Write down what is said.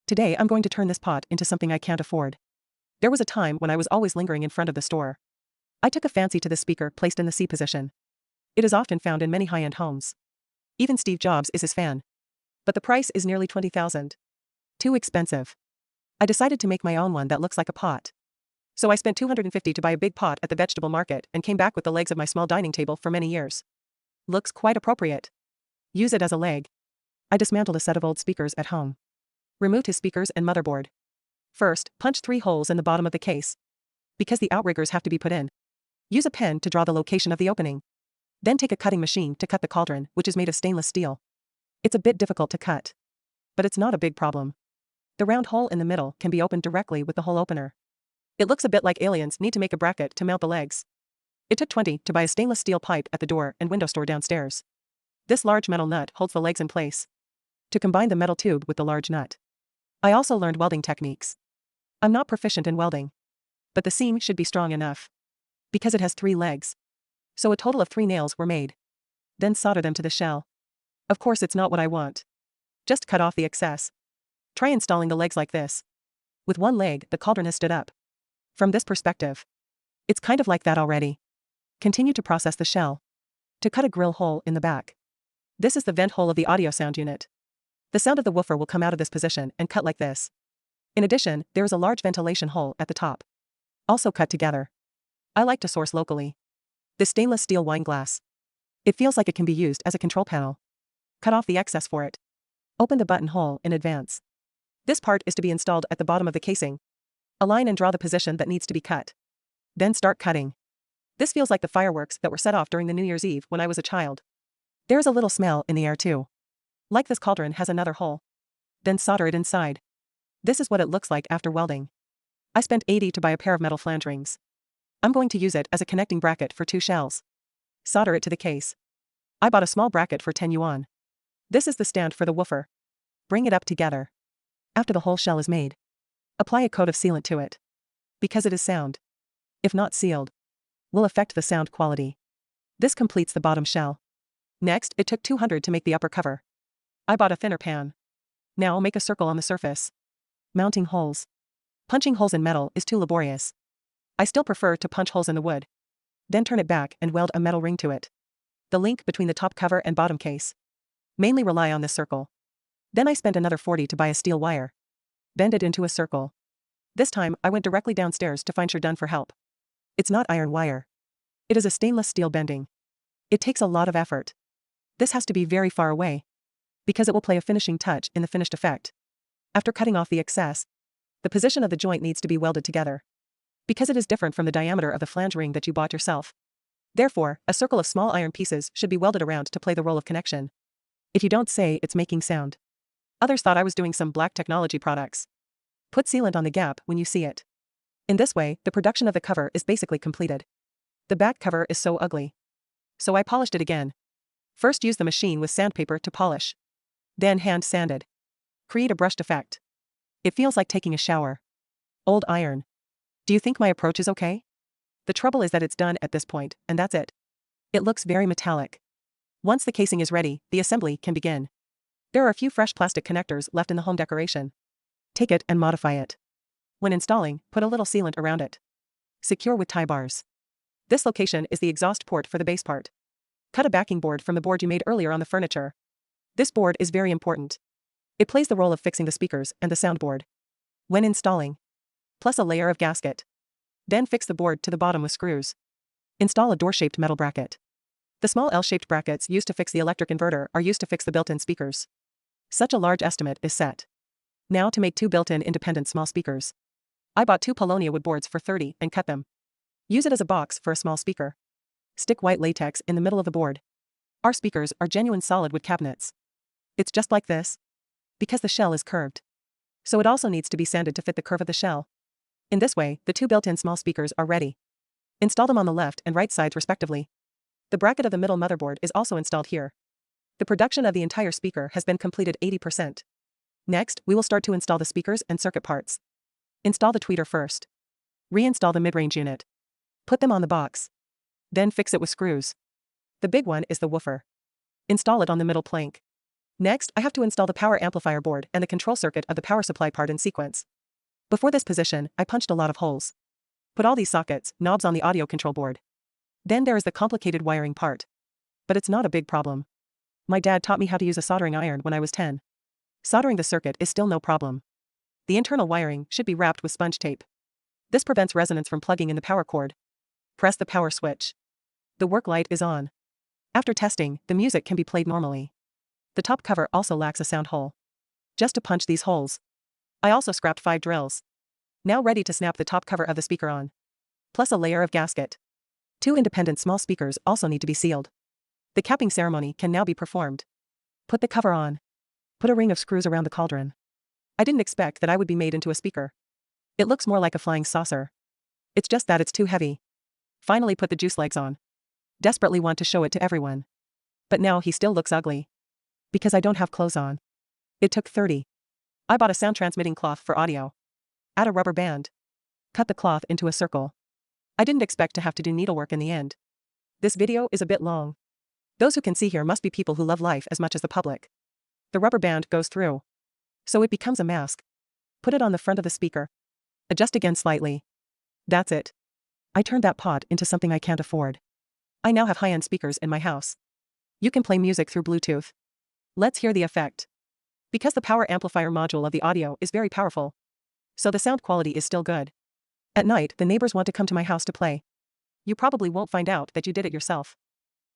Today I'm going to turn this pot into something I can't afford. There was a time when I was always lingering in front of the store. I took a fancy to this speaker placed in the C position. It is often found in many high-end homes. Even Steve Jobs is his fan. But the price is nearly $20,000. Too expensive. I decided to make my own one that looks like a pot. So I spent $250 to buy a big pot at the vegetable market and came back with the legs of my small dining table for many years. Looks quite appropriate. Use it as a leg. I dismantled a set of old speakers at home. Removed his speakers and motherboard. First, punch 3 holes in the bottom of the case. Because the outriggers have to be put in. Use a pen to draw the location of the opening. Then take a cutting machine to cut the cauldron, which is made of stainless steel. It's a bit difficult to cut. But it's not a big problem. The round hole in the middle can be opened directly with the hole opener. It looks a bit like aliens need to make a bracket to mount the legs. It took $20 to buy a stainless steel pipe at the door and window store downstairs. This large metal nut holds the legs in place. To combine the metal tube with the large nut. I also learned welding techniques. I'm not proficient in welding. But the seam should be strong enough. Because it has 3 legs. So a total of 3 nails were made. Then solder them to the shell. Of course it's not what I want. Just cut off the excess. Try installing the legs like this. With one leg, the cauldron has stood up. From this perspective. It's kind of like that already. Continue to process the shell. To cut a grill hole in the back. This is the vent hole of the audio sound unit. The sound of the woofer will come out of this position and cut like this. In addition, there is a large ventilation hole at the top. Also cut together. I like to source locally. This stainless steel wine glass. It feels like it can be used as a control panel. Cut off the excess for it. Open the button hole in advance. This part is to be installed at the bottom of the casing. Align and draw the position that needs to be cut. Then start cutting. This feels like the fireworks that were set off during the New Year's Eve when I was a child. There is a little smell in the air too. Like this cauldron has another hole. Then solder it inside. This is what it looks like after welding. I spent $80 to buy a pair of metal flange rings. I'm going to use it as a connecting bracket for 2 shells. Solder it to the case. I bought a small bracket for 10 yuan. This is the stand for the woofer. Bring it up together. After the whole shell is made. Apply a coat of sealant to it. Because it is sound. If not sealed. Will affect the sound quality. This completes the bottom shell. Next, it took $200 to make the upper cover. I bought a thinner pan. Now make a circle on the surface. Mounting holes. Punching holes in metal is too laborious. I still prefer to punch holes in the wood. Then turn it back and weld a metal ring to it. The link between the top cover and bottom case. Mainly rely on this circle. Then I spent another $40 to buy a steel wire. Bend it into a circle. This time I went directly downstairs to find Sherdun for help. It's not iron wire. It is a stainless steel bending. It takes a lot of effort. This has to be very far away. Because it will play a finishing touch in the finished effect. After cutting off the excess, the position of the joint needs to be welded together. Because it is different from the diameter of the flange ring that you bought yourself. Therefore, a circle of small iron pieces should be welded around to play the role of connection. If you don't say it's making sound. Others thought I was doing some black technology products. Put sealant on the gap when you see it. In this way, the production of the cover is basically completed. The back cover is so ugly. So I polished it again. First use the machine with sandpaper to polish. Then hand sanded. Create a brushed effect. It feels like taking a shower. Old iron. Do you think my approach is okay? The trouble is that it's done at this point, and that's it. It looks very metallic. Once the casing is ready, the assembly can begin. There are a few fresh plastic connectors left in the home decoration. Take it and modify it. When installing, put a little sealant around it. Secure with tie bars. This location is the exhaust port for the base part. Cut a backing board from the board you made earlier on the furniture. This board is very important. It plays the role of fixing the speakers and the soundboard. When installing. Plus a layer of gasket. Then fix the board to the bottom with screws. Install a door-shaped metal bracket. The small L-shaped brackets used to fix the electric inverter are used to fix the built-in speakers. Such a large estimate is set. Now to make 2 built-in independent small speakers. I bought 2 Polonia wood boards for $30 and cut them. Use it as a box for a small speaker. Stick white latex in the middle of the board. Our speakers are genuine solid wood cabinets. It's just like this. Because the shell is curved. So it also needs to be sanded to fit the curve of the shell. In this way, the 2 built-in small speakers are ready. Install them on the left and right sides respectively. The bracket of the middle motherboard is also installed here. The production of the entire speaker has been completed 80%. Next, we will start to install the speakers and circuit parts. Install the tweeter first. Reinstall the mid-range unit. Put them on the box. Then fix it with screws. The big one is the woofer. Install it on the middle plank. Next, I have to install the power amplifier board and the control circuit of the power supply part in sequence. Before this position, I punched a lot of holes. Put all these sockets, knobs on the audio control board. Then there is the complicated wiring part. But it's not a big problem. My dad taught me how to use a soldering iron when I was 10. Soldering the circuit is still no problem. The internal wiring should be wrapped with sponge tape. This prevents resonance from plugging in the power cord. Press the power switch. The work light is on. After testing, the music can be played normally. The top cover also lacks a sound hole. Just to punch these holes. I also scrapped 5 drills. Now ready to snap the top cover of the speaker on. Plus a layer of gasket. 2 independent small speakers also need to be sealed. The capping ceremony can now be performed. Put the cover on. Put a ring of screws around the cauldron. I didn't expect that I would be made into a speaker. It looks more like a flying saucer. It's just that it's too heavy. Finally put the juice legs on. Desperately want to show it to everyone. But now he still looks ugly. Because I don't have clothes on. It took 30. I bought a sound transmitting cloth for audio. Add a rubber band. Cut the cloth into a circle. I didn't expect to have to do needlework in the end. This video is a bit long. Those who can see here must be people who love life as much as the public. The rubber band goes through. So it becomes a mask. Put it on the front of the speaker. Adjust again slightly. That's it. I turned that pot into something I can't afford. I now have high-end speakers in my house. You can play music through Bluetooth. Let's hear the effect. Because the power amplifier module of the audio is very powerful. So the sound quality is still good. At night, the neighbors want to come to my house to play. You probably won't find out that you did it yourself.